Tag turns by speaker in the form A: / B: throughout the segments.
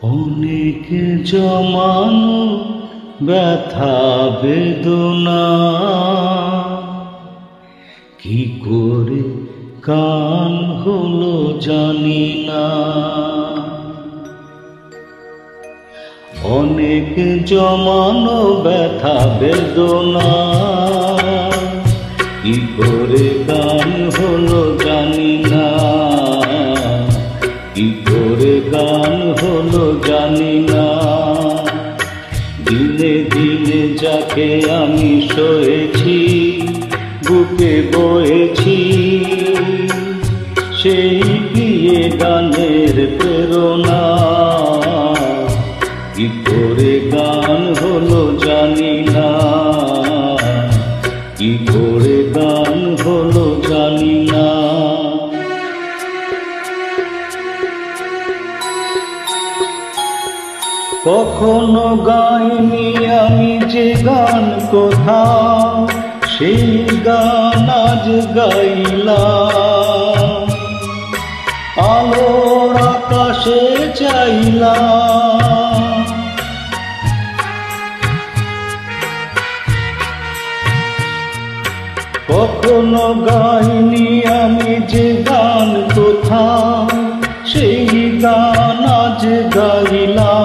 A: অনেক জমানো ব্যথা বেদনা কি করে কান হলো জানি না। অনেক জমানো ব্যথা বেদনা কি করে গান হলো জানি না, কি করে গান হলো জানি না। দিনে দিনে যাকে আমি সয়েছি বুকে বয়েছি, সেই গিয়ে গানের প্রেরণা কি করে গান হলো জানি না, কি করে গান হলো জানি না। কখনো গাইনি আমি যে গান কোথাও, সেই গান আজ গাইলাম। আলোর আকাশে চাইলাম, কখনো গাইনি আমি যে গান কোথাও, সেই গান আজ গাইলাম।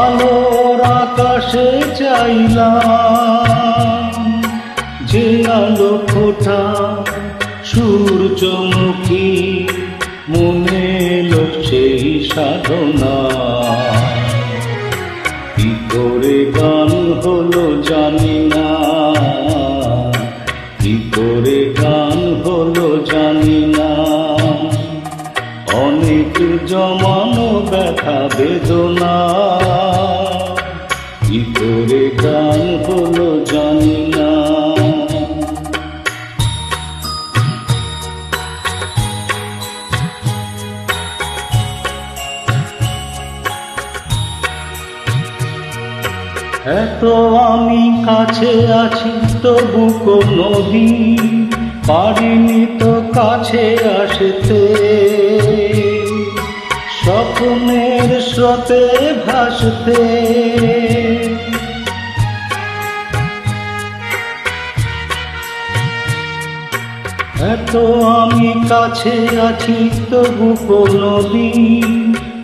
A: আলোর আকাশে চাইলাম, যে আলো ফোটা সূর্যমুখী মনে এলো সেই সাধনা। কি করে গান হলো জানি না, কি করে গান হলো জানি না। অনেক জমানো ব্যথা বেদনা কি করে গান হলো জানি না। এত আমি কাছে আছি তবু কোনদিন পারিনি তো কাছে আসতে। স্বপ্নের স্রোতে ভাসতে, এত আমি কাছে আছি তবু কোনদিন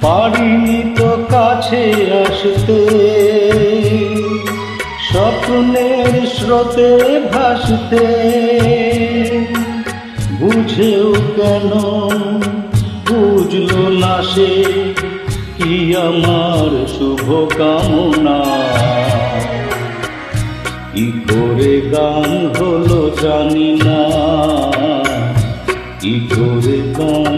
A: পারিনি তো কাছে আসতে। স্বপ্নের স্রোতে ভাসতে, বুঝেও কেন বুঝলো না সে কি আমার শুভ কামনা। কি করে গান হলো জানি না, কি করে গান